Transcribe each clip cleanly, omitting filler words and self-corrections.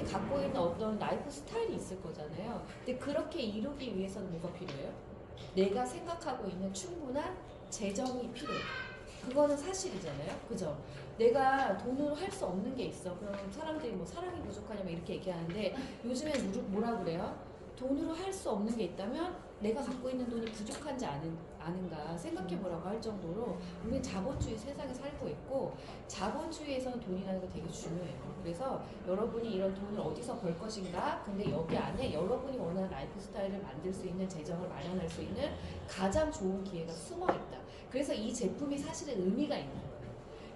갖고 있는 어떤 라이프 스타일이 있을 거잖아요. 근데 그렇게 이루기 위해서는 뭐가 필요해요? 내가 생각하고 있는 충분한 재정이 필요해요. 그거는 사실이잖아요. 그죠? 내가 돈으로 할 수 없는 게 있어. 그럼 사람들이 뭐 사랑이 부족하냐 뭐 이렇게 얘기하는데 요즘에 뭐라 그래요? 돈으로 할 수 없는 게 있다면 내가 갖고 있는 돈이 부족한지 아는가 생각해 보라고 할 정도로 우리는 자본주의 세상에 살고 있고 자본주의에서는 돈이라는 게 되게 중요해요. 그래서 여러분이 이런 돈을 어디서 벌 것인가? 근데 여기 안에 여러분이 원하는 라이프 스타일을 만들 수 있는 재정을 마련할 수 있는 가장 좋은 기회가 숨어 있다. 그래서 이 제품이 사실은 의미가 있는 거예요.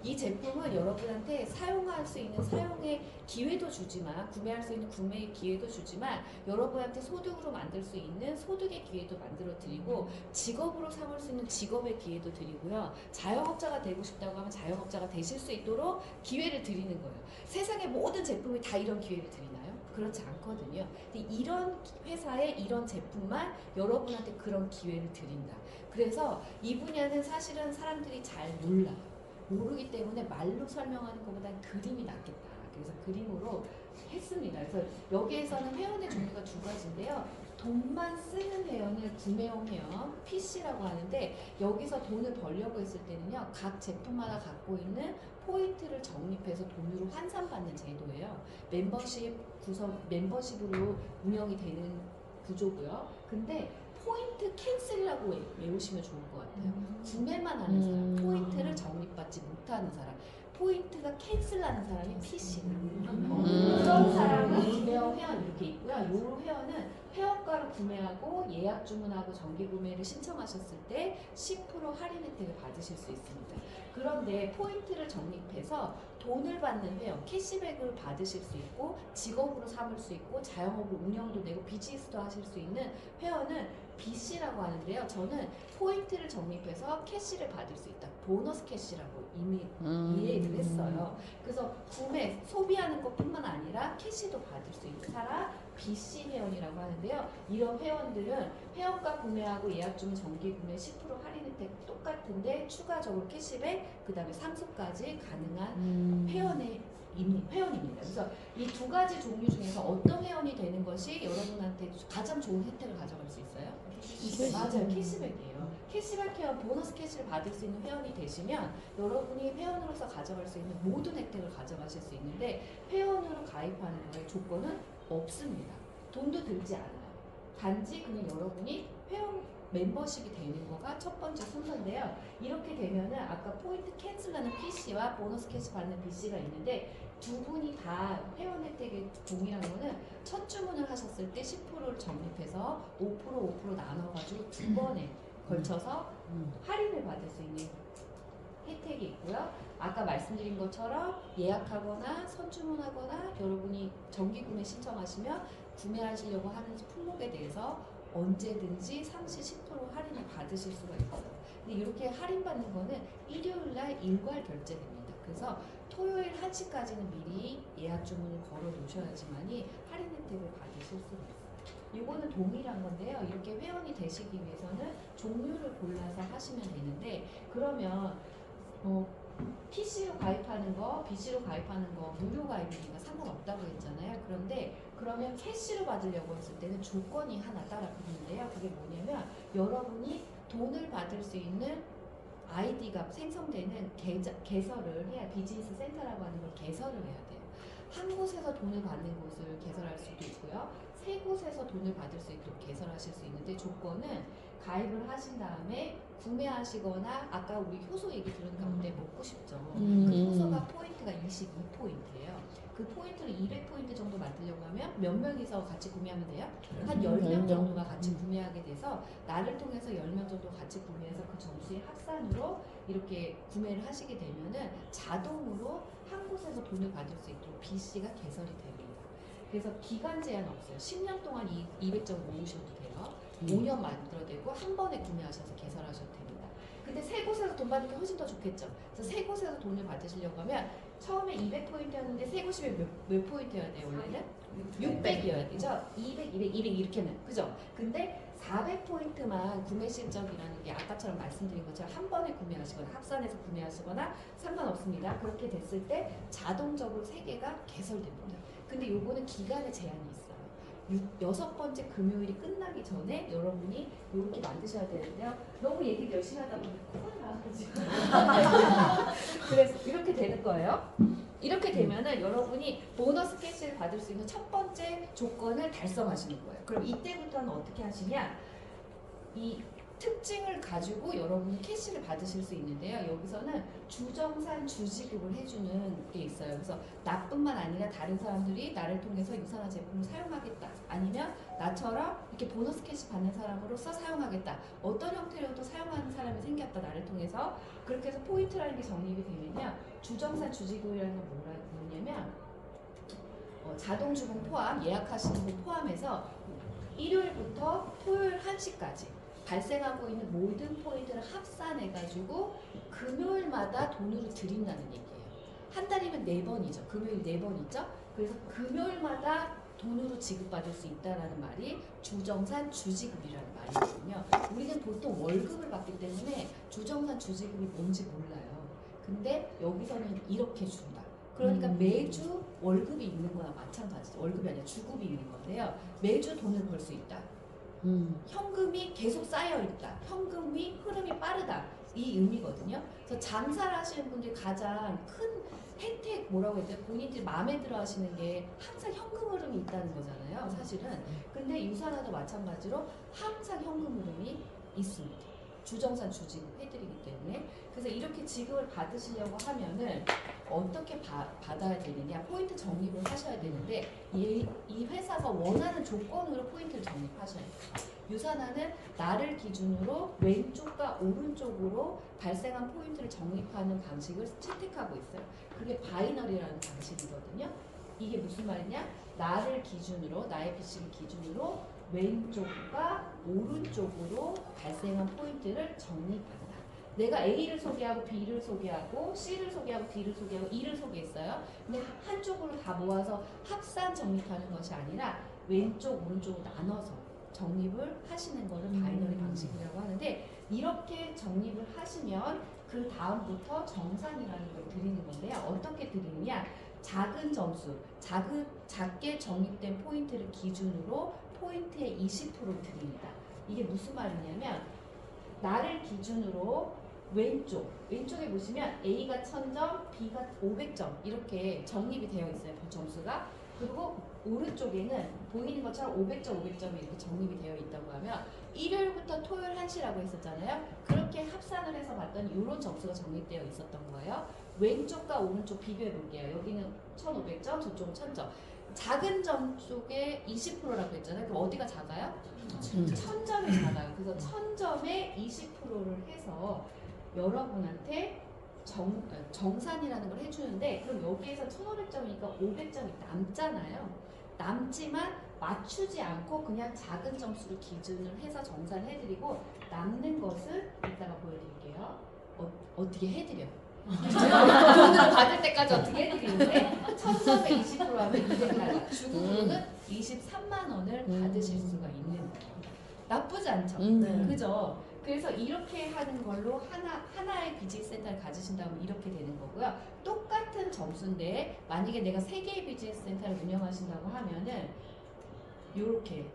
이 제품은 여러분한테 사용할 수 있는 사용의 기회도 주지만 구매할 수 있는 구매의 기회도 주지만 여러분한테 소득으로 만들 수 있는 소득의 기회도 만들어 드리고 직업으로 삼을 수 있는 직업의 기회도 드리고요. 자영업자가 되고 싶다고 하면 자영업자가 되실 수 있도록 기회를 드리는 거예요. 세상의 모든 제품이 다 이런 기회를 드리나요? 그렇지 않거든요. 근데 이런 회사에 이런 제품만 여러분한테 그런 기회를 드린다. 그래서 이 분야는 사실은 사람들이 잘 몰라요. 모르기 때문에 말로 설명하는 것보다는 그림이 낫겠다. 그래서 그림으로 했습니다. 그래서 여기에서는 회원의 종류가 두 가지인데요. 돈만 쓰는 회원을 구매형 회원, PC라고 하는데 여기서 돈을 벌려고 했을 때는요. 각 제품마다 갖고 있는 포인트를 적립해서 돈으로 환산받는 제도예요. 멤버십으로 운영이 되는 구조고요. 근데 포인트 캔슬이라고 외우시면 좋을 것 같아요. 구매만 하는 사람, 포인트를 적립받지 못하는 사람, 포인트가 캔슬하는 사람이 PC다. 그런 사람은 구매형 회원 이렇게 있고요. 요 회원은 회원가로 구매하고 예약 주문하고 정기 구매를 신청하셨을 때 10% 할인 혜택을 받으실 수 있습니다. 그런데 포인트를 적립해서 돈을 받는 회원, 캐시백을 받으실 수 있고 직업으로 삼을 수 있고 자영업으로 운영도 되고 비즈니스도 하실 수 있는 회원은 BC라고 하는데요. 저는 포인트를 적립해서 캐시를 받을 수 있다. 보너스 캐시라고 이미 이해를 했어요. 그래서 구매, 소비하는 것뿐만 아니라 캐시도 받을 수 있는 사람 BC 회원이라고 하는데요. 이런 회원들은 회원가 구매하고 예약 주문 정기 구매 10% 할인 혜택 똑같은데 추가적으로 캐시백, 그 다음에 상속까지 가능한 회원입니다. 그래서 이 두 가지 종류 중에서 어떤 회원이 되는 것이 여러분한테 가장 좋은 혜택을 가져갈 수 있어요? 맞아요. 캐시백이에요. 캐시백 회원, 보너스 캐시를 받을 수 있는 회원이 되시면 여러분이 회원으로서 가져갈 수 있는 모든 혜택을 가져가실 수 있는데 회원으로 가입하는 거에 조건은 없습니다. 돈도 들지 않아요. 단지 그냥 여러분이 회원 멤버십이 되는 거가 첫 번째 순서인데요. 이렇게 되면은 아까 포인트 캔슬하는 PC와 보너스 캐시 받는 BC가 있는데 두 분이 다 회원 혜택의 동일한 거는 첫 주문을 하셨을 때 10%를 적립해서 5% 나눠가지고 두 번에 걸쳐서 할인을 받을 수 있는 혜택이 있고요. 아까 말씀드린 것처럼 예약하거나 선주문하거나 여러분이 정기구매 신청하시면 구매하시려고 하는 품목에 대해서 언제든지 상시 10% 할인을 받으실 수가 있어요. 근데 이렇게 할인받는 거는 일요일날 일괄 결제됩니다. 그래서 토요일 1시까지는 미리 예약 주문을 걸어 놓으셔야지만이 할인 혜택을 받으실 수가 있어요. 이거는 동일한 건데요. 이렇게 회원이 되시기 위해서는 종류를 골라서 하시면 되는데 그러면 PC로 가입하는 거, BC로 가입하는 거 무료 가입이니까 상관없다고 했잖아요. 그런데 그러면 캐시로 받으려고 했을 때는 조건이 하나 따라 붙는데요. 그게 뭐냐면 여러분이 돈을 받을 수 있는 아이디가 생성되는 개설을 해야 비즈니스 센터라고 하는 걸 개설을 해야 돼요. 한 곳에서 돈을 받는 곳을 개설할 수도 있고요. 세 곳에서 돈을 받을 수 있도록 개설하실 수 있는데 조건은 가입을 하신 다음에 구매하시거나 아까 우리 효소 얘기 들은 가운데 먹고 싶죠. 그 효소가 포인트가 22포인트예요. 그 포인트를 200포인트 정도 만들려고 하면 몇 명이서 같이 구매하면 돼요? 한 10명 정도가 같이 구매하게 돼서 나를 통해서 10명 정도 같이 구매해서 그 점수의 합산으로 이렇게 구매를 하시게 되면은 자동으로 한 곳에서 돈을 받을 수 있도록 BC가 개설이 됩니다. 그래서 기간 제한 없어요. 10년 동안 200점 모으셔도 돼요. 5년 만들어내고 한 번에 구매하셔서 개설하셔도 됩니다. 근데 세 곳에서 돈 받는 게 훨씬 더 좋겠죠. 그래서 세 곳에서 돈을 받으시려고 하면 처음에 200포인트였는데 세 곳이면 몇 포인트여야 돼요 원래는? 600이어야 되죠. 200, 200, 200 이렇게는 그죠? 근데 400포인트만 구매 실적이라는 게 아까처럼 말씀드린 것처럼 한 번에 구매하시거나 합산해서 구매하시거나 상관없습니다. 그렇게 됐을 때 자동적으로 3개가 개설됩니다. 그 근데 요거는 기간에 제한이 있어요. 6번째 금요일이 끝나기 전에 여러분이 이렇게 만드셔야 되는데요. 너무 얘기 열심히 하다 보니 코가 나와가지고 그래서 이렇게 되는 거예요. 이렇게 되면은 여러분이 보너스 캐시를 받을 수 있는 첫 번째 조건을 달성하시는 거예요. 그럼 이때부터는 어떻게 하시냐? 이 특징을 가지고 여러분이 캐시를 받으실 수 있는데요. 여기서는 주정산 주지급을 해주는 게 있어요. 그래서 나뿐만 아니라 다른 사람들이 나를 통해서 유산화 제품을 사용하겠다. 아니면 나처럼 이렇게 보너스 캐시 받는 사람으로서 사용하겠다. 어떤 형태로도 사용하는 사람이 생겼다. 나를 통해서. 그렇게 해서 포인트라는 게 정립이 되면요. 주정산 주지급이라는 건 뭐냐면 자동주문 포함, 예약하시는 거 포함해서 일요일부터 토요일 1시까지 발생하고 있는 모든 포인트를 합산해가지고 금요일마다 돈으로 드린다는 얘기예요. 한 달이면 4번이죠. 금요일 4번이죠. 그래서 금요일마다 돈으로 지급받을 수 있다는 말이 주정산 주지급이라는 말이거든요. 우리는 보통 월급을 받기 때문에 주정산 주지급이 뭔지 몰라요. 근데 여기서는 이렇게 준다. 그러니까 매주 월급이 있는 거나 마찬가지죠. 월급이 아니라 주급이 있는 건데요. 매주 돈을 벌 수 있다. 현금이 계속 쌓여있다. 현금이 흐름이 빠르다. 이 의미거든요. 그래서 장사를 하시는 분들이 가장 큰 혜택 뭐라고 해야 돼? 본인들이 마음에 들어 하시는 게 항상 현금 흐름이 있다는 거잖아요. 사실은. 근데 유산화도 마찬가지로 항상 현금 흐름이 있습니다. 주정산 주지급 해드리기 때문에. 그래서 이렇게 지급을 받으시려고 하면은 어떻게 받아야 되느냐, 포인트 적립을 하셔야 되는데 이 회사가 원하는 조건으로 포인트를 적립하셔야 돼요. 유산화는 나를 기준으로 왼쪽과 오른쪽으로 발생한 포인트를 적립하는 방식을 채택하고 있어요. 그게 바이너리라는 방식이거든요. 이게 무슨 말이냐? 나를 기준으로, 나의 PC를 기준으로 왼쪽과 오른쪽으로 발생한 포인트를 적립한다. 내가 A를 소개하고 B를 소개하고 C를 소개하고 D를 소개하고 E를 소개했어요. 근데 한쪽으로 다 모아서 합산 적립하는 것이 아니라 왼쪽, 오른쪽으로 나눠서 적립을 하시는 거를 바이너리 방식이라고 하는데, 이렇게 적립을 하시면 그 다음부터 정산이라는 걸 드리는 건데요. 어떻게 드리느냐? 작은 점수, 작게 적립된 포인트를 기준으로 포인트의 20%를 드립니다. 이게 무슨 말이냐면 나를 기준으로 왼쪽에 보시면 A가 1000점, B가 500점 이렇게 적립이 되어 있어요. 그 점수가. 그리고 오른쪽에는 보이는 것처럼 500점, 500점이 이렇게 적립이 되어 있다고 하면 일요일부터 토요일 1시라고 했었잖아요. 그렇게 합산을 해서 봤더니 이런 점수가 적립되어 있었던 거예요. 왼쪽과 오른쪽 비교해 볼게요. 여기는 1500점, 저쪽은 1000점. 작은 점 쪽에 20%라고 했잖아요. 그럼 어디가 작아요? 1000점이 작아요. 그래서 1000점에 20%를 해서 여러분한테 정산이라는 걸 해주는데, 그럼 여기에서 1500점이니까 500점이 남잖아요. 남지만 맞추지 않고 그냥 작은 점수를 기준을 해서 정산을 해드리고, 남는 것은 이따가 보여드릴게요. 어떻게 해드려요. 돈을 받을 때까지 어떻게 해드리는데 1000점에 20% 하면 200달러, 중국으로는 23만 원을 받으실 수가 있는 거예요. 나쁘지 않죠? 그죠? 그래서 이렇게 하는 걸로 하나의 비즈니스 센터를 가지신다면 이렇게 되는 거고요. 똑같은 점수인데 만약에 내가 3개의 비즈니스 센터를 운영하신다고 하면은 이렇게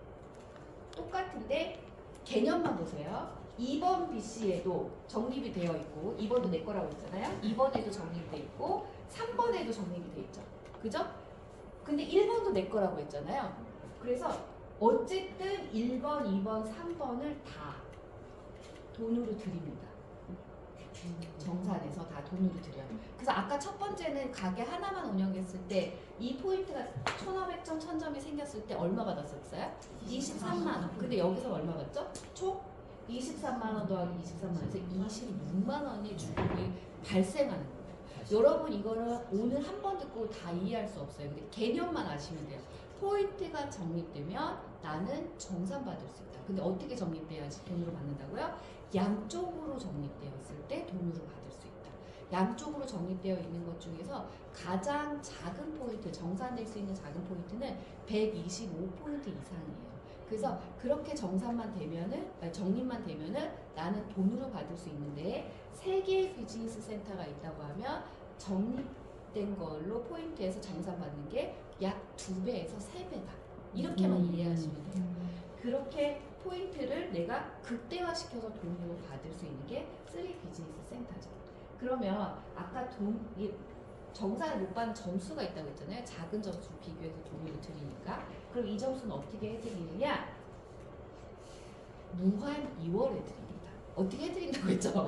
똑같은데 개념만 보세요. 2번 BC에도 적립이 되어 있고, 2번도 내 거라고 했잖아요. 2번에도 적립이 돼 있고 3번에도 적립이 돼 있죠. 그죠? 근데 1번도 내 거라고 했잖아요. 그래서 어쨌든 1번, 2번, 3번을 다 돈으로 드립니다. 정산해서 다 돈으로 드려요. 그래서 아까 첫 번째는 가게 하나만 운영했을 때 이 포인트가 1500점, 1000점이 생겼을 때 얼마 받았었어요? 23만 원. 근데 여기서 얼마 받죠? 총 23만 원 더하기 23만 원에서 26만 원의 주급이 발생하는 거예요. 여러분 이거는 오늘 한 번 듣고 다 이해할 수 없어요. 근데 개념만 아시면 돼요. 포인트가 적립되면 나는 정산받을 수 있다. 근데 어떻게 적립돼야지 돈으로 받는다고요? 양쪽으로 적립되었을 때 돈으로 받을 수 있다. 양쪽으로 적립되어 있는 것 중에서 가장 작은 포인트, 정산될 수 있는 작은 포인트는 125포인트 이상이에요. 그래서 그렇게 정산만 되면은, 적립만 되면은 나는 돈으로 받을 수 있는데, 3개의 비즈니스 센터가 있다고 하면 적립된 잘못된 걸로 포인트에서 정산받는 게 약 2배에서 3배다. 이렇게만 이해하시면 돼요. 그렇게 포인트를 내가 극대화시켜서 돈으로 받을 수 있는 게 3 비즈니스 센터죠. 그러면 아까 정산을 못 받는 점수가 있다고 했잖아요. 작은 점수 비교해서 돈으로 드리니까. 그럼 이 점수는 어떻게 해드리느냐? 무한 2월에 드립니다. 어떻게 해드린다고 했죠?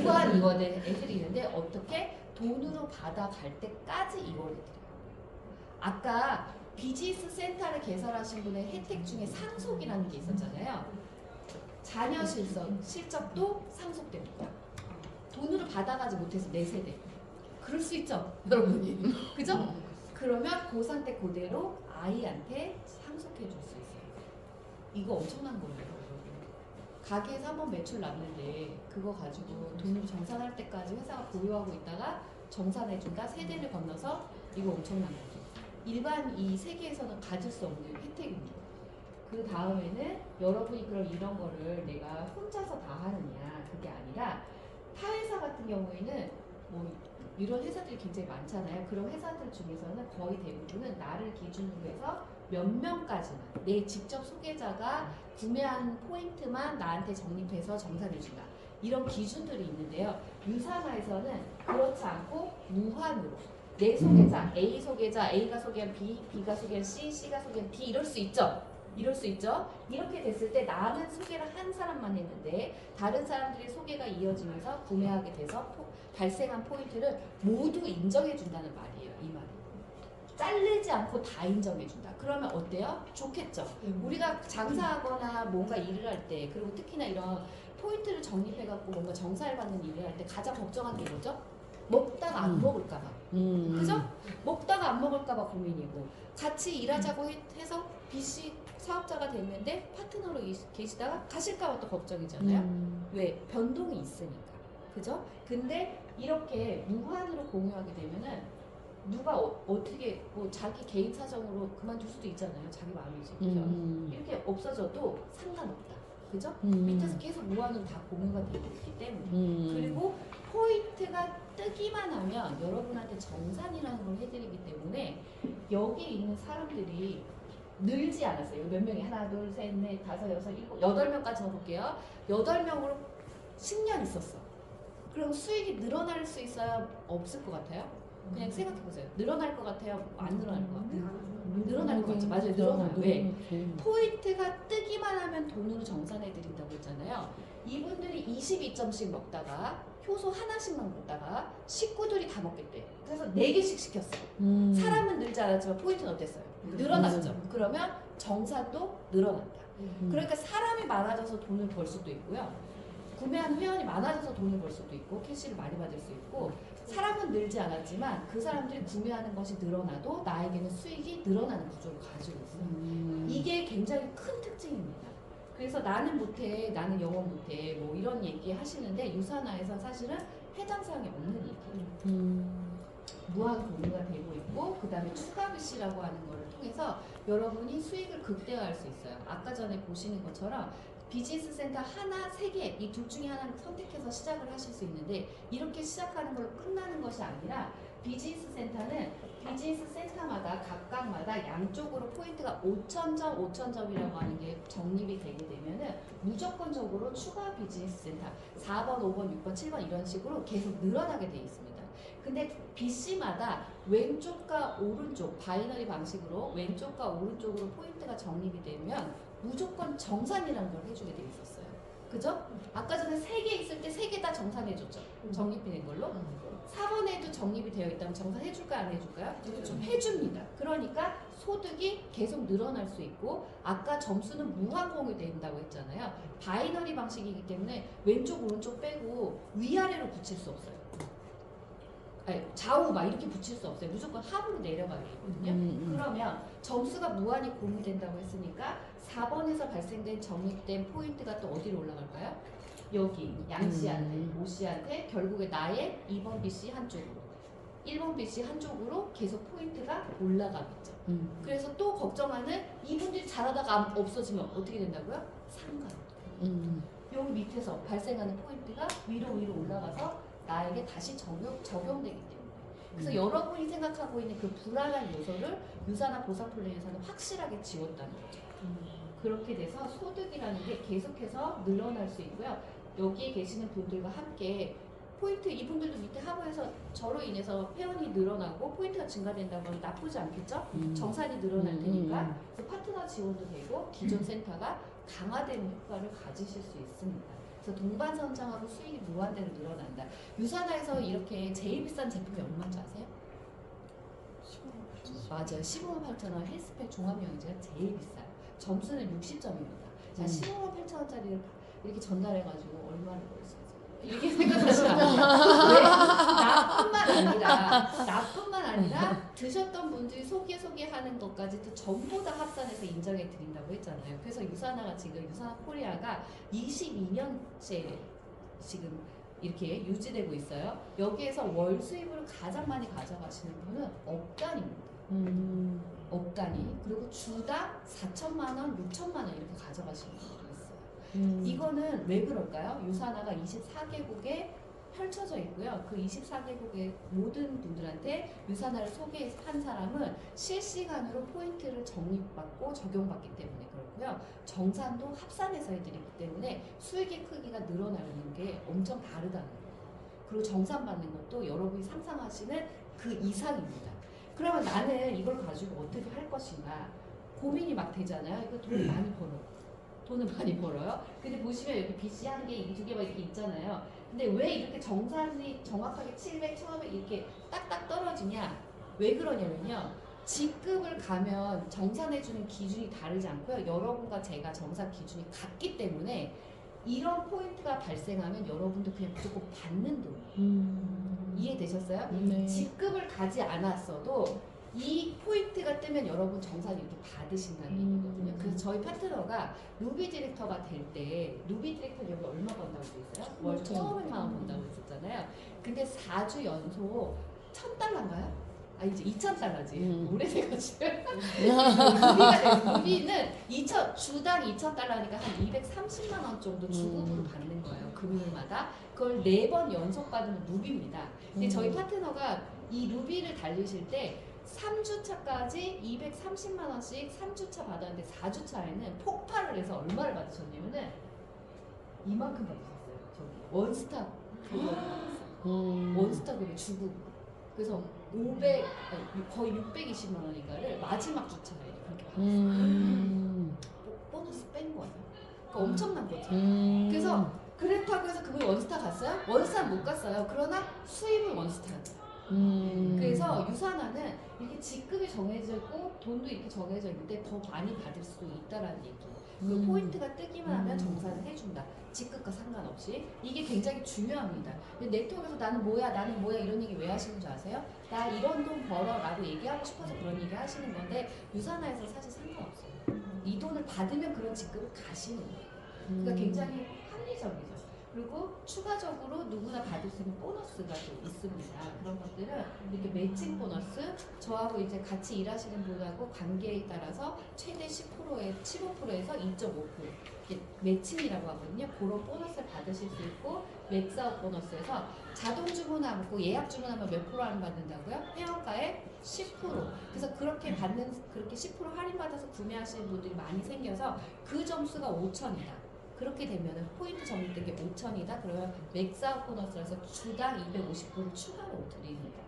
무한 2월에 해드리는데 어떻게? 돈으로 받아갈 때까지 2월에 드려요. 아까 비즈니스 센터를 개설하신 분의 혜택 중에 상속이라는 게 있었잖아요. 자녀 실적도 상속됩니다. 돈으로 받아가지 못해서 내 세대. 그럴 수 있죠, 여러분이. 그죠? 그러면 고3 때 그대로 아이한테 상속해 줄 수 있어요. 이거 엄청난 거예요. 가게에서 한번 매출 났는데 그거 가지고 돈으로 정산할 때까지 회사가 보유하고 있다가 정산해준다. 세대를 건너서 이거 엄청난 거죠. 일반 이 세계에서는 가질 수 없는 혜택입니다. 그 다음에는 여러분이 그럼 이런 거를 내가 혼자서 다 하느냐, 그게 아니라 타회사 같은 경우에는 뭐 이런 회사들이 굉장히 많잖아요. 그런 회사들 중에서는 거의 대부분은 나를 기준으로 해서 몇 명까지만 내 직접 소개자가 구매한 포인트만 나한테 적립해서 정산해준다. 이런 기준들이 있는데요. 유산화에서는 그렇지 않고 무한으로 내 소개자, A 소개자, A가 소개한 B, B가 소개한 C, C가 소개한 D 이럴 수 있죠. 이럴 수 있죠. 이렇게 됐을 때 나는 소개를 한 사람만 했는데 다른 사람들의 소개가 이어지면서 구매하게 돼서 발생한 포인트를 모두 인정해 준다는 말이에요. 이 말은. 자르지 않고 다 인정해 준다. 그러면 어때요? 좋겠죠. 우리가 장사하거나 뭔가 일을 할 때, 그리고 특히나 이런 포인트를 적립해 갖고 뭔가 정산을 받는 일을 할 때 가장 걱정하는 게 뭐죠? 먹다가 안 먹을까 봐. 그죠? 먹다가 안 먹을까 봐 고민이고, 같이 일하자고 해서 B씨 사업자가 됐는데 파트너로 계시다가 가실까 봐 또 걱정이잖아요. 왜? 변동이 있으니까. 그죠? 근데 이렇게 무한으로 공유하게 되면은 누가 어떻게 뭐 자기 개인 사정으로 그만둘 수도 있잖아요. 자기 마음이지. 그죠? 이렇게 없어져도 상관없다. 그죠? 밑에서 계속 무한으로 다 공유가 되고 있기 때문에. 그리고 포인트가 뜨기만 하면 여러분한테 정산이라는 걸 해드리기 때문에 여기 있는 사람들이 늘지 않았어요. 몇 명이? 하나, 둘, 셋, 넷, 다섯, 여섯, 일곱, 8명까지만 볼게요. 8명으로 10년 있었어. 그럼 수익이 늘어날 수 있어요? 없을 것 같아요? 그냥 생각해보세요. 늘어날 것 같아요? 안 늘어날 것 같아요? 늘어날 것 같죠. 맞아요. 늘어나요. 왜? 포인트가 뜨기만 하면 돈으로 정산해드린다고 했잖아요. 이분들이 22점씩 먹다가 효소 하나씩만 먹다가 식구들이 다 먹겠대. 그래서 4개씩 시켰어요. 사람은 늘지 않았지만 포인트는 어땠어요? 늘어났죠. 그러면 정산도 늘어난다. 그러니까 사람이 많아져서 돈을 벌 수도 있고요. 구매한 회원이 많아져서 돈을 벌 수도 있고 캐시를 많이 받을 수 있고, 사람은 늘지 않았지만 그 사람들이 구매하는 것이 늘어나도 나에게는 수익이 늘어나는 구조를 가지고 있어요. 이게 굉장히 큰 특징입니다. 그래서 나는 못해, 나는 영업 못해, 뭐 이런 얘기 하시는데 유산화에서 사실은 해당 사항이 없는 얘기예요. 무한 공유가 되고 있고, 그 다음에 추가 비시라고 하는 거를 통해서 여러분이 수익을 극대화할 수 있어요. 아까 전에 보시는 것처럼 비즈니스 센터 하나, 3개, 이 둘 중에 하나를 선택해서 시작을 하실 수 있는데, 이렇게 시작하는 걸로 끝나는 것이 아니라 비즈니스 센터는 비즈니스 센터마다 각각마다 양쪽으로 포인트가 5,000점, 5,000점이라고 하는 게 적립이 되게 되면은 무조건적으로 추가 비즈니스 센터 4번, 5번, 6번, 7번 이런 식으로 계속 늘어나게 돼 있습니다. 근데 BC마다 왼쪽과 오른쪽 바이너리 방식으로 왼쪽과 오른쪽으로 포인트가 적립이 되면 무조건 정산이라는 걸 해주게 돼 있었어요. 그죠? 아까 전에 3개 있을 때 3개 다 정산해줬죠. 적립이 된 걸로. 4번에도 적립이 되어 있다면 정산해줄까요? 안 해줄까요? 해줍니다. 그러니까 소득이 계속 늘어날 수 있고, 아까 점수는 무한 공유된다고 했잖아요. 바이너리 방식이기 때문에 왼쪽 오른쪽 빼고 위아래로 붙일 수 없어요. 아니, 좌우 막 이렇게 붙일 수 없어요. 무조건 하부로 내려가야 되거든요. 그러면 점수가 무한히 공유된다고 했으니까 4번에서 발생된 적립된 포인트가 또 어디로 올라갈까요? 여기 양씨한테, 모씨한테, 결국에 나의 2번 BC 한쪽으로, 1번 BC 한쪽으로 계속 포인트가 올라가겠죠. 그래서 또 걱정하는, 이분들이 잘하다가 없어지면 어떻게 된다고요? 상관. 여기 밑에서 발생하는 포인트가 위로 올라가서 나에게 다시 적용되기 때문에. 그래서 여러분이 생각하고 있는 그 불안한 요소를 유사나 보상 플랜에서는 확실하게 지웠다는 거죠. 그렇게 돼서 소득이라는 게 계속해서 늘어날 수 있고요. 여기에 계시는 분들과 함께 포인트, 이분들도 밑에 하부에서 저로 인해서 회원이 늘어나고 포인트가 증가된다고 하면 나쁘지 않겠죠? 정산이 늘어날 테니까. 그래서 파트너 지원도 되고 기존 센터가 강화되는 효과를 가지실 수 있습니다. 그래서 동반 선정하고 수익이 무한대로 늘어난다. 유산화에서 이렇게 제일 비싼 제품이 얼마인지 아세요? 맞아요. 15만 8천 원 헬스팩 종합영양제가 제일 비싸요. 점수는 60점입니다. 자, 15만 8천 원짜리를 이렇게 전달해가지고 얼마를 벌었어요? 이렇게 생각하시면 왜? 나뿐만 아니라 드셨던 분들이 소개하는 것까지도 전부 다 합산해서 인정해 드린다고 했잖아요. 그래서 유산화가 지금 유산화 코리아가 22년째 지금 이렇게 유지되고 있어요. 여기에서 월 수입을 가장 많이 가져가시는 분은 업단입니다. 업단이. 그리고 주당 4천만 원, 6천만 원 이렇게 가져가시는 분들이 있어요. 이거는 왜 그럴까요? 유산화가 24개국에 펼쳐져 있고요. 그 24개국의 모든 분들한테 유산화를 소개한 사람은 실시간으로 포인트를 적립받고 적용받기 때문에 그렇고요. 정산도 합산해서 해드리기 때문에 수익의 크기가 늘어나는 게 엄청 다르다는 거예요. 그리고 정산받는 것도 여러분이 상상하시는 그 이상입니다. 그러면 나는 이걸 가지고 어떻게 할 것인가 고민이 막 되잖아요. 이거 돈을 많이 벌어요. 돈을 많이 벌어요. 근데 보시면 여기 빚이 한 개, 두 개 막 이렇게 있잖아요. 근데 왜 이렇게 정산이 정확하게 700, 1500 이렇게 딱딱 떨어지냐? 왜 그러냐면요. 직급을 가면 정산해주는 기준이 다르지 않고요. 여러분과 제가 정산 기준이 같기 때문에 이런 포인트가 발생하면 여러분도 그냥 무조건 받는 돈. 이해되셨어요? 네. 직급을 가지 않았어도 이 포인트가 뜨면 여러분 정산이 이렇게 받으신다는 얘기거든요. 그래서 저희 파트너가 루비 디렉터가 될 때 루비 디렉터 여기 얼마 번다고 했어요? 월 1,500만 원 번다고 했었잖아요. 근데 4주 연속 1,000달러인가요? 아 이제 2,000달러지. 오래돼가지고 루비는 주당 2,000달러니까 한 230만 원 정도 주급으로 받는 거예요. 금요일마다. 그걸 4번 연속 받으면 루비입니다. 근데 저희 파트너가 이 루비를 달리실 때 3주차까지 230만 원씩 3주차 받았는데 4주차에는 폭발을 해서 얼마를 받으셨냐면은 이만큼 받으셨어요. 저기 원스타 금액을 받았어요. 원스타 금액 주고 그래서 500 거의 620만 원인가를 마지막 주차에 그렇게 받았어요. 보너스 뺀 거예요. 그러니까 엄청난 거죠. 그래서 그렇다고 해서 그분이 원스타 갔어요? 원스타는 못 갔어요. 그러나 수입은 원스타였어요. 그래서 유산화는 이렇게 직급이 정해져 있고 돈도 이렇게 정해져 있는데 더 많이 받을 수도 있다라는 얘기예요. 그 포인트가 뜨기만 하면 정산을 해준다. 직급과 상관없이. 이게 굉장히 중요합니다. 네트워크에서 나는 뭐야 이런 얘기 왜 하시는 줄 아세요? 나 이런 돈 벌어 라고 얘기하고 싶어서 그런 얘기 하시는 건데 유산화에서 사실 상관없어요. 이 돈을 받으면 그런 직급을 가시는 거예요. 그러니까 굉장히 합리적이죠. 그리고 추가적으로 누구나 받을 수 있는 보너스가 또 있습니다. 그런 것들은 이렇게 매칭 보너스, 저하고 이제 같이 일하시는 분하고 관계에 따라서 최대 10%에 15%에서 2.5% 매칭이라고 하거든요. 그런 보너스를 받으실 수 있고 맥스아웃 보너스에서 자동 주문하고 예약 주문하면 몇 프로 할인 받는다고요? 회원가의 10%. 그래서 그렇게 10% 할인 받아서 구매하시는 분들이 많이 생겨서 그 점수가 5,000이다. 그렇게 되면 포인트 적립된 게 5,000이다. 그러면 맥스아웃 보너스라서 주당 250%를 추가로 드립니다.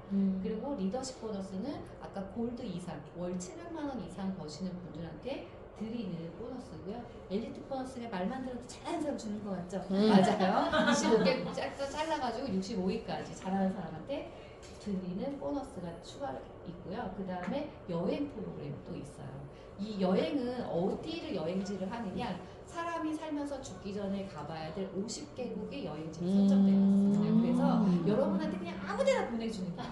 그리고 리더십 보너스는 아까 골드 이상, 월 700만 원 이상 버시는 분들한테 드리는 보너스고요. 엘리트 보너스가 말만 들어도 잘하는 사람 주는 것 같죠? 맞아요. 25개 잘라가지고 65위까지 잘하는 사람한테 드리는 보너스가 추가로 있고요. 그 다음에 여행 프로그램도 있어요. 이 여행은 어디를 여행지를 하느냐? 사람이 살면서 죽기 전에 가봐야 될 50개국의 여행지가 선정되어 있어요. 그래서 여러분한테 그냥 아무데나 보내주는 거예요.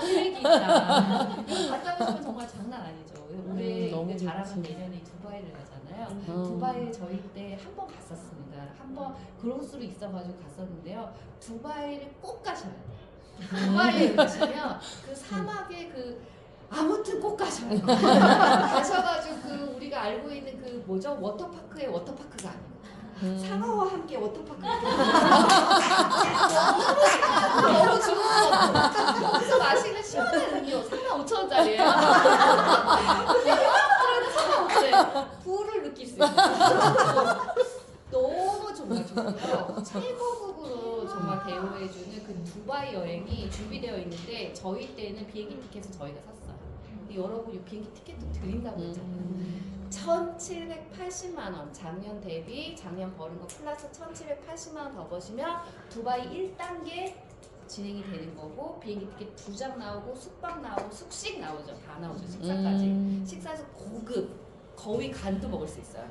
계획이 있다. 이거 갔다 오시면 정말 장난 아니죠. 올해 너무 잘하면 내년에 두바이를 가잖아요. 두바이 저희 때 한 번 갔었습니다. 한 번 그로스로 있어가지고 갔었는데요. 두바이를 꼭 가셔야 돼요. 두바이에 가시면 그 사막의 아무튼 꼭 가셔요. 가셔가지고 우리가 알고 있는 워터파크의 워터파크가 아니고 상어와 함께 워터파크 너무 좋은 것 같아요. 거기서 마시는 시원한 음료 45,000원짜리예요. 근데 여러분들은 45,000원에 불을 느낄 수 있어요. 너무 정말 좋고요. 최고급으로 정말 대우해주는 그 두바이 여행이 준비되어 있는데 저희 때는 비행기 티켓을 저희가 샀어요. 근데 여러분이 비행기 티켓도 드린다고 했잖아요. 1,780만 원, 작년 대비 작년 버는 거 플러스 1,780만 원 더 버시면 두바이 1단계 진행이 되는 거고 비행기 티켓 2장 나오고 숙박 나오고 숙식 나오죠. 다 나오죠. 식사까지. 식사에서 고급 거위 간도 먹을 수 있어요.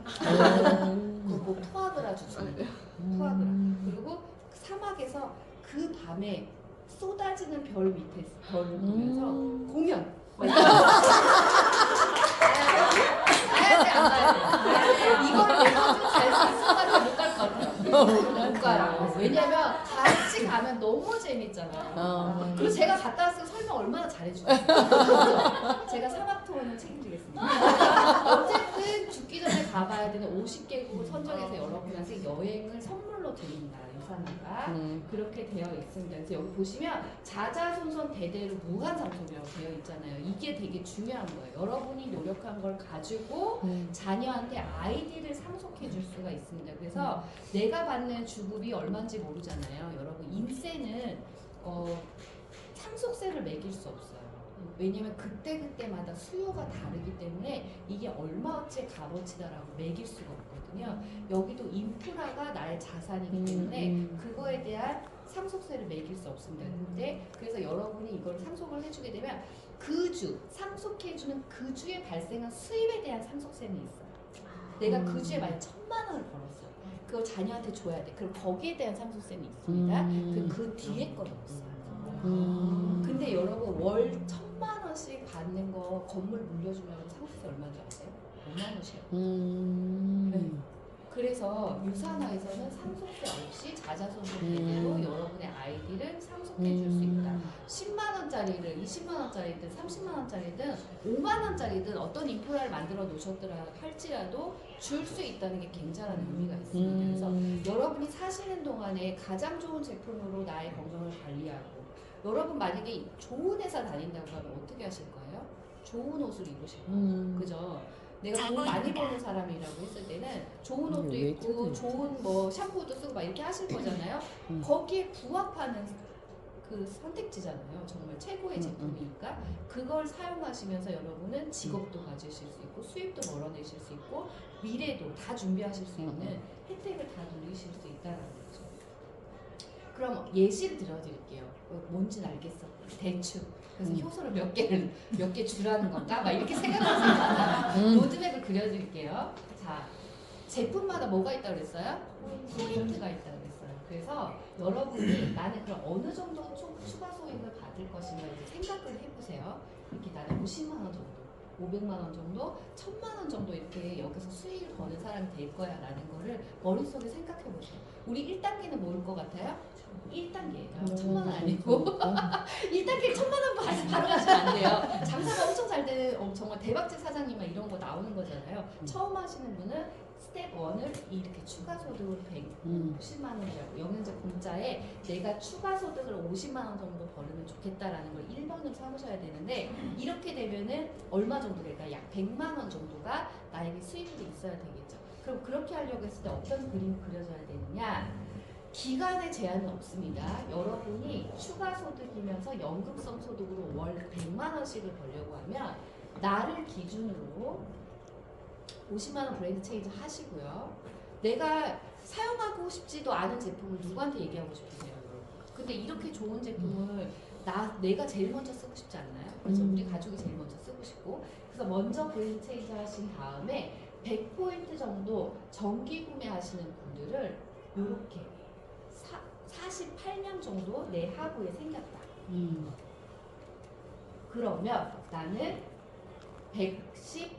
그리고 포아그라 주는 거예요. 포아그라. 그리고 사막에서 그 밤에 쏟아지는 별 밑에 별을 보면서 공연. 이걸 내가 잘수 있어가지고 못 갈 것 같아요. 못 가요. 왜냐면 같이 가면 너무 재밌잖아요. 그리고 제가 갔다 왔으면 설명 얼마나 잘해주겠어요. 제가 사막 투어는 책임지겠습니다. 어쨌든 죽기 전에 가봐야 되는 50개국을 선정해서 여러분한테 여행을 선물로 드립니다. 유산화가 그렇게 되어 있습니다. 그래서 여기 보시면 자자손손 대대로 무한상속이라고 되어 있잖아요. 이게 되게 중요한 거예요. 여러분이 노력한 걸 가지고 자녀한테 아이디를 상속해 줄 수가 있습니다. 그래서 내가 받는 주급이 얼마인지 모르잖아요. 여러분 인세는 상속세를 매길 수 없어요. 왜냐면 그때그때마다 수요가 다르기 때문에 이게 얼마어치 값어치다라고 매길 수가 없거든요. 여기도 인프라가 나의 자산이기 때문에 그거에 대한 상속세를 매길 수 없습니다. 근데 그래서 여러분이 이걸 상속을 해주게 되면 그 주, 상속해주는 그 주에 발생한 수입에 대한 상속세는 있어요. 내가 그 주에 만약 1,000만 원을 벌었어요. 그걸 자녀한테 줘야 돼. 그럼 거기에 대한 상속세는 있습니다. 그 뒤에 건 없어요. 근데 여러분 월 1,000만 원씩 받는 거 건물 물려주려면 상속세 얼마인지 아세요? 5만 원이에요. 네. 그래서 유산화에서는 상속세 없이 자자손손 대대로 여러분의 아이디를 상속해 줄 수 있다. 10만 원짜리를 20만 원짜리든 30만 원짜리든 5만 원짜리든 어떤 인프라를 만들어 놓으셨더라 할지라도 줄 수 있다는 게 굉장한 의미가 있습니다. 그래서 여러분이 사시는 동안에 가장 좋은 제품으로 나의 건강을 관리하고 여러분 만약에 좋은 회사 다닌다고 하면 어떻게 하실 거예요? 좋은 옷을 입으실 거예요. 그죠? 내가 돈 많이 버는 사람이라고 했을 때는 좋은 옷도 입고 좋은 뭐 샴푸도 쓰고 막 이렇게 하실 거잖아요. 거기에 부합하는 그 선택지잖아요. 정말 최고의 제품이니까 그걸 사용하시면서 여러분은 직업도 가지실 수 있고 수입도 벌어내실 수 있고 미래도 다 준비하실 수 있는 혜택을 다 누리실 수 있다는 거죠. 그럼 예시를 들어드릴게요. 뭔지는 알겠어. 대충. 그래서 효소를 몇 개 주라는 건가? 막 이렇게 생각하시면 로드맵을 그려드릴게요. 자, 제품마다 뭐가 있다고 그랬어요? 포인트가 있다고 그랬어요. 그래서 여러분이 나는 그럼 어느 정도 추가 소익을 받을 것인가 이제 생각을 해보세요. 이렇게 나는 50만 원 정도, 500만 원 정도, 1,000만 원 정도 이렇게 여기서 수익을 버는 사람이 될 거야 라는 거를 머릿속에 생각해 보세요. 우리 1단계는 뭐일 것 같아요? 1단계예요. 1,000만 원 아니고 1단계 1,000만 원 바로 가시면 안 돼요. 장사가 엄청 잘 되는 정말 대박집 사장님만 이런 거 나오는 거잖아요. 처음 하시는 분은 스텝 1을 이렇게 추가 소득을 150만 원이라고 영양제 공짜에 내가 추가 소득을 50만 원 정도 벌으면 좋겠다라는 걸 1번으로 삼으셔야 되는데 이렇게 되면은 얼마 정도 될까요? 약 100만 원 정도가 나에게 수익이 있어야 되겠죠. 그럼 그렇게 하려고 했을 때 어떤 그림이 그려져야 되느냐? 기간의 제한은 없습니다. 여러분이 추가 소득이면서 연금성 소득으로 월 100만 원씩을 벌려고 하면 나를 기준으로 50만 원 브랜드 체인지 하시고요. 내가 사용하고 싶지도 않은 제품을 누구한테 얘기하고 싶으세요, 여러분? 근데 이렇게 좋은 제품을 내가 제일 먼저 쓰고 싶지 않나요? 그래서 우리 가족이 제일 먼저 쓰고 싶고 그래서 먼저 브랜드 체인지 하신 다음에 100포인트 정도 정기 구매하시는 분들을 이렇게 48명 정도 내 하부에 생겼다. 그러면 나는 110만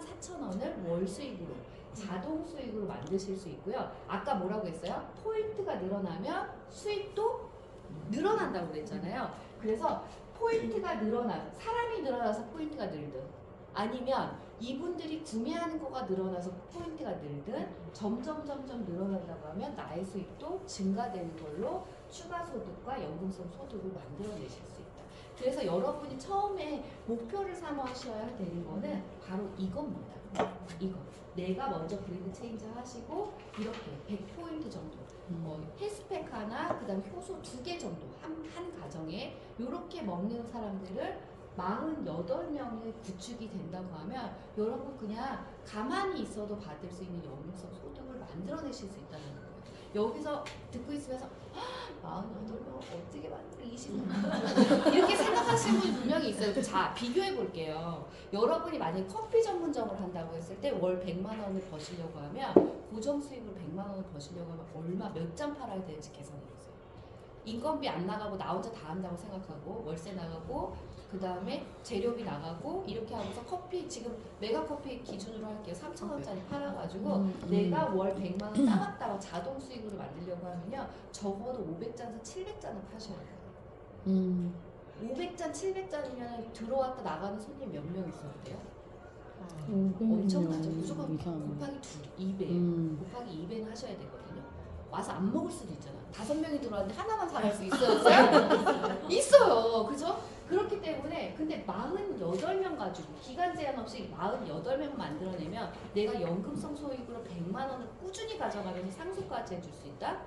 4천 원을 월 수익으로 자동 수익으로 만드실 수 있고요. 아까 뭐라고 했어요? 포인트가 늘어나면 수익도 늘어난다고 그랬잖아요. 그래서 포인트가 사람이 늘어나서 포인트가 늘든 아니면 이분들이 구매하는 거가 늘어나서 포인트가 늘든 점점 늘어난다고 하면 나의 수익도 증가되는 걸로 추가 소득과 연금성 소득을 만들어내실 수 있다. 그래서 여러분이 처음에 목표를 삼으셔야 되는 거는 바로 이겁니다. 이거. 내가 먼저 브랜드 체인지 하시고 이렇게 100포인트 정도 헬스팩 하나, 그 다음 효소 2개 정도 한 가정에 이렇게 먹는 사람들을 48명이 구축이 된다고 하면 여러분 그냥 가만히 있어도 받을 수 있는 연금성 소득을 만들어내실 수 있다는 거예요. 여기서 듣고 있으면서 48명 어떻게 만들어 20만 이렇게 생각하시는 분이 분명히 있어요. 자, 비교해 볼게요. 여러분이 만약에 커피 전문점을 한다고 했을 때 월 100만 원을 버시려고 하면 고정 수익으로 100만 원을 버시려고 하면 얼마 몇 잔 팔아야 되는지 계산해 보세요. 인건비 안 나가고 나 혼자 다 한다고 생각하고 월세 나가고 그 다음에 재료비 나가고 이렇게 하면서 커피 지금 메가커피 기준으로 할게요. 3,000원짜리 팔아가지고 내가 월 100만 원 따갔다가 자동 수익으로 만들려고 하면요 적어도 500잔에서 700잔을 파셔야 돼요. 500잔, 700잔이면 들어왔다 나가는 손님 몇 명 있어야 돼요? 엄청나죠. 무조건 곱하기 2배 곱하기 2배는 하셔야 되거든요. 와서 안 먹을 수도 있잖아. 5명이 들어왔는데 하나만 사갈 수 있어요? 있어요. 그죠? 그렇기 때문에 근데 48명 가지고 기간 제한 없이 48명 만들어내면 내가 연금성 소익으로 100만 원을 꾸준히 가져가면서 상속까지 해줄 수 있다?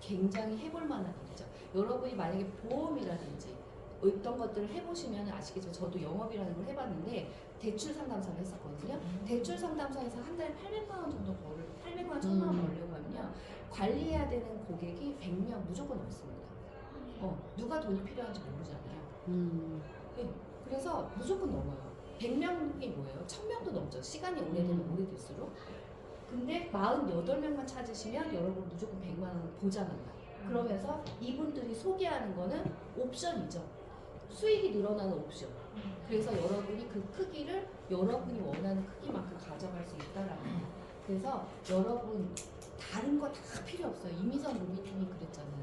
굉장히 해볼 만한 일이죠. 여러분이 만약에 보험이라든지 어떤 것들을 해보시면 아시겠지만 저도 영업이라는 걸 해봤는데 대출 상담사를 했었거든요. 대출 상담사에서 한 달에 800만 원 정도 800만 원, 1000만 원 벌려고 하면요. 관리해야 되는 고객이 100명 무조건 없습니다. 누가 돈이 필요한지 모르잖아요. 네, 그래서 무조건 넘어요. 100명이 뭐예요? 1000명도 넘죠. 시간이 오래되면 오래될수록. 근데 48명만 찾으시면 여러분 무조건 100만 원을 보장한다. 그러면서 이분들이 소개하는 거는 옵션이죠. 수익이 늘어나는 옵션. 그래서 여러분이 그 크기를 여러분이 원하는 크기만큼 가져갈 수 있다라는 거예요. 그래서 여러분 다른 거 다 필요 없어요. 이미선 로비님이 그랬잖아요.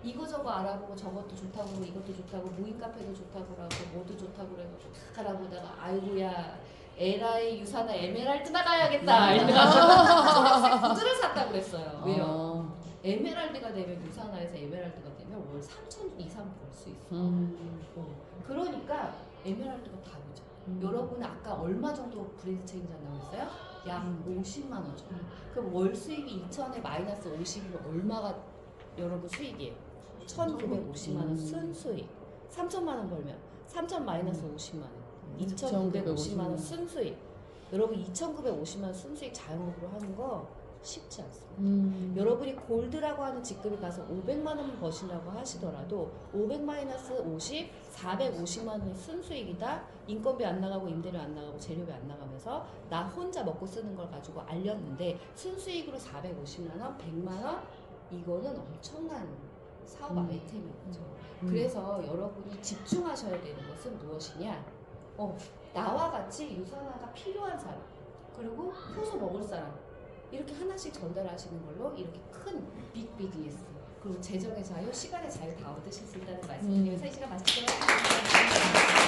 이거저거 알아보고 저것도 좋다고 그러고 이것도 좋다고 무인 카페도 좋다고 그러고 뭐도 좋다고 그래서 다 알아보다가 아이고야 LI 유사나 에메랄드나 가야겠다 이래가지고 구두를 샀다고 그랬어요. 왜요? 에메랄드가 되면 유사나에서 에메랄드가 되면 월 3,000 이상 벌 수 있어. 그러니까 에메랄드가 답이죠. 여러분 아까 얼마 정도 브랜드 체인지 한다고 했어요? 약 50만 원 정도. 그럼 월 수익이 2,000에 마이너스 50이면 얼마가 여러분 수익이에요? 1,950만 원 순수익. 3,000만 원 벌면 3,000 마이너스 50만 원. 2,950만 원 순수익. 여러분 2,950만 원 순수익 자영업으로 하는 거 쉽지 않습니다. 여러분이 골드라고 하는 직급에 가서 500만 원 버시려고 하시더라도 500 마이너스 50, 450만 원이 순수익이다. 인건비 안 나가고 임대료 안 나가고 재료비 안 나가면서 나 혼자 먹고 쓰는 걸 가지고 알렸는데 순수익으로 450만 원, 100만 원 이거는 엄청난 사업 아이템인 거죠. 그래서 여러분이 집중하셔야 되는 것은 무엇이냐? 나와 같이 유산화가 필요한 사람 그리고 효소 먹을 사람 이렇게 하나씩 전달하시는 걸로 이렇게 큰 빅 비즈니스 그리고 재정의 자유, 시간의 자유 다 얻으실 수 있다는 말씀드리면서 이 시간 마치도록 하겠습니다.